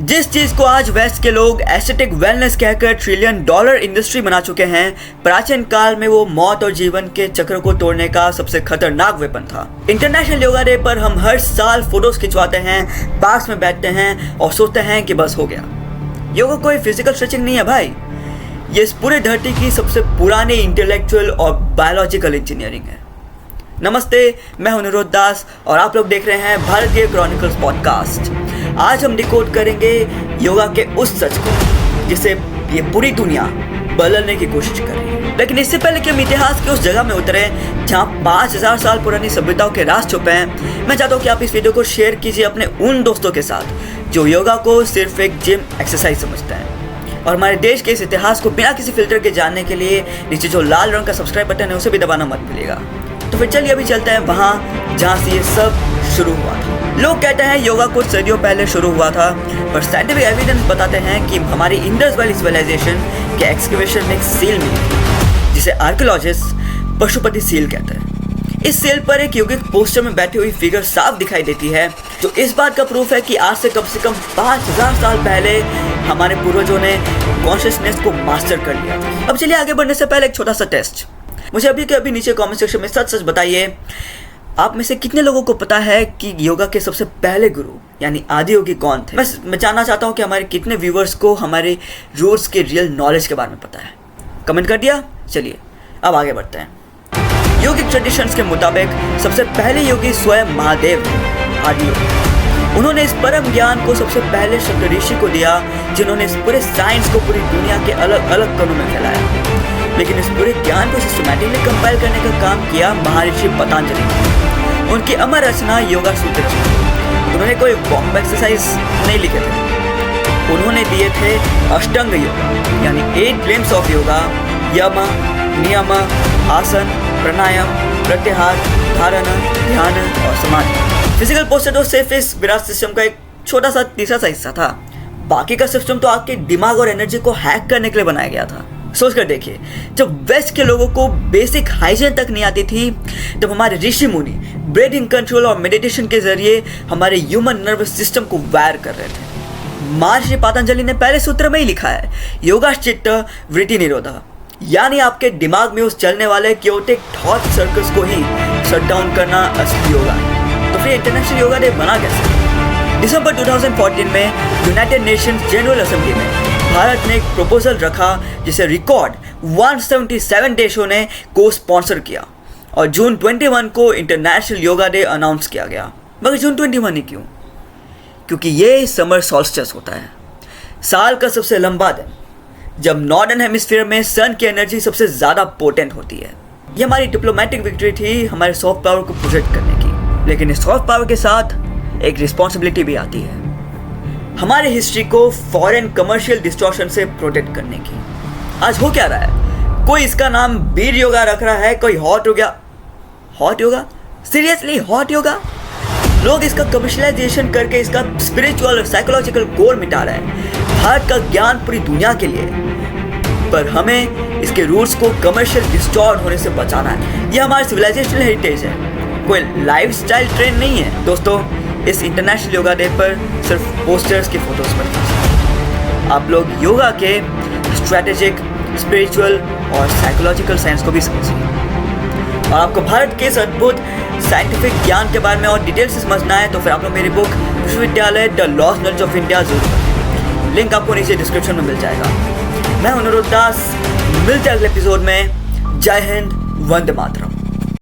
जिस चीज को आज वेस्ट के लोग एस्थेटिक वेलनेस कहकर $1 ट्रिलियन इंडस्ट्री बना चुके हैं, प्राचीन काल में वो मौत और जीवन के चक्र को तोड़ने का सबसे खतरनाक वेपन था। इंटरनेशनल योगा डे पर हम हर साल फोटोज खिंचवाते हैं, पार्क्स में बैठते हैं और सोचते हैं कि बस हो गया। योगा कोई फिजिकल स्ट्रेचिंग नहीं है भाई, ये इस पूरे धरती की सबसे पुरानी इंटेलेक्चुअल और बायोलॉजिकल इंजीनियरिंग है। नमस्ते, मैं हूं निरोध दास और आप लोग देख रहे हैं भारतीय क्रॉनिकल्स पॉडकास्ट। आज हम डिकोड करेंगे योगा के उस सच को जिसे ये पूरी दुनिया बदलने की कोशिश कर रही है। लेकिन इससे पहले कि हम इतिहास की उस जगह में उतरे जहाँ 5000 साल पुरानी सभ्यताओं के राज छुपे हैं, मैं चाहता हूँ कि आप इस वीडियो को शेयर कीजिए अपने उन दोस्तों के साथ जो योगा को सिर्फ एक जिम एक्सरसाइज समझते हैं। और हमारे देश के इस इतिहास को बिना किसी फिल्टर के जानने के लिए नीचे जो लाल रंग का सब्सक्राइब बटन है उसे भी दबाना मत भूलिएगा। तो फिर चलिए अभी चलते हैं वहाँ जहाँ से ये सब शुरू हुआ था। लोग कहते हैं योगा कुछ सदियों पहले शुरू हुआ था, पर साइंटिफिक एविडेंस बताते हैं कि हमारी इंडस वैली सिविलाइजेशन के एक्सकवेशन में एक सील मिली थी जिसे आर्कियोलॉजिस्ट पशुपति सील कहते हैं। इस सील पर एक यौगिक पोस्टर में बैठी हुई फिगर साफ दिखाई देती है, जो इस बात का प्रूफ है कि आज से कम 5000 साल पहले हमारे पूर्वजों ने कॉन्शियसनेस को मास्टर कर लिया था। अब चलिए आगे बढ़ने से पहले एक छोटा सा टेस्ट। मुझे अभी के अभी नीचे कमेंट सेक्शन में सच बताइए, आप में से कितने लोगों को पता है कि योगा के सबसे पहले गुरु यानी आदि योगी कौन थे? मैं जानना चाहता हूँ कि हमारे कितने व्यूवर्स को हमारे रूट्स के रियल नॉलेज के बारे में पता है। कमेंट कर दिया? चलिए अब आगे बढ़ते हैं। योगिक ट्रेडिशंस के मुताबिक सबसे पहले योगी स्वयं महादेव आदि योगी। उन्होंने इस परम ज्ञान को सबसे पहले शक्र ऋषि को दिया, जिन्होंने इस पूरे साइंस को पूरी दुनिया के अलग अलग कोनों में फैलाया। लेकिन इस पूरे ज्ञान को सिस्टमैटिकली कंपाइल करने का काम किया महर्षि पतंजलि ने। उनकी अमर रचना योगा सूत्र थी। उन्होंने कोई बॉम्ब एक्सरसाइज नहीं लिखे थे, उन्होंने दिए थे अष्टांग योगा यानी 8 लिम्स ऑफ योगा: यम, नियम, आसन, प्राणायाम, प्रत्याहार, धारणा, ध्यान और समाधि। फिजिकल पोस्चर तो सिर्फ इस विराट सिस्टम का एक छोटा सा तीसरा सा हिस्सा था। बाकी का सिस्टम तो आपके दिमाग और एनर्जी को हैक करने के लिए बनाया गया था। सोच कर देखिए, जब वेस्ट के लोगों को बेसिक हाइजीन तक नहीं आती थी, जब हमारे ऋषि मुनि ब्रीदिंग कंट्रोल और मेडिटेशन के जरिए हमारे ह्यूमन नर्वस सिस्टम को वायर कर रहे थे। महर्षि पतंजलि ने पहले सूत्र में ही लिखा है, योगाश्चित्त वृत्ति निरोधा, यानी आपके दिमाग में उस चलने वाले क्योटिक थॉट सर्कल्स को ही शट डाउन करना असली योगा है। तो फिर इंटरनेशनल योगा डे बना कैसे? दिसंबर 2014 में यूनाइटेड नेशंस जनरल असेंबली में भारत ने एक प्रपोजल रखा जिसे रिकॉर्ड 177 देशों ने को स्पॉन्सर किया और जून 21 को इंटरनेशनल योगा डे अनाउंस किया गया। मगर जून 21 ही क्यों? क्योंकि ये समर सॉल्स्टिस होता है, साल का सबसे लंबा दिन, जब नॉर्दर्न हेमिस्फीयर में सन की एनर्जी सबसे ज़्यादा पोटेंट होती है। ये हमारी डिप्लोमेटिक विक्ट्री थी हमारे सॉफ्ट पावर को प्रोजेक्ट करने की, लेकिन इस सॉफ्ट पावर के साथ एक रिस्पॉन्सिबिलिटी भी आती है, हमारे हिस्ट्री को फॉरेन कमर्शियल डिस्टॉर्शन से प्रोटेक्ट करने की। आज हो क्या रहा है? कोई इसका नाम वीर योगा रख रहा है, कोई hot yoga. Seriously hot yoga? लोग इसका कमर्शियलाइजेशन करके इसका स्पिरिचुअल और साइकोलॉजिकल कोर मिटा रहे हैं। भारत का ज्ञान पूरी दुनिया के लिए, पर हमें इसके रूट्स को कमर्शियल डिस्टॉर्ट होने से बचाना है। ये हमारा सिविलाइजेशनल हेरिटेज है, कोई लाइफस्टाइल ट्रेंड नहीं है। दोस्तों, इस इंटरनेशनल योगा डे पर सिर्फ पोस्टर्स की फोटोज पर कीजिए। आप लोग योगा के स्ट्रैटेजिक, स्पिरिचुअल और साइकोलॉजिकल साइंस को भी समझिए। और आपको भारत के इस अद्भुत साइंटिफिक ज्ञान के बारे में और डिटेल से समझना है तो फिर आप लोग मेरी बुक विश्वविद्यालय the lost knowledge of India जरूर पढ़ें। लिंक आपको नीचे डिस्क्रिप्शन में मिल जाएगा। मैं हूं निरोध दास, मिलते हैं अगले एपिसोड में। जय हिंद, वंदे मातरम।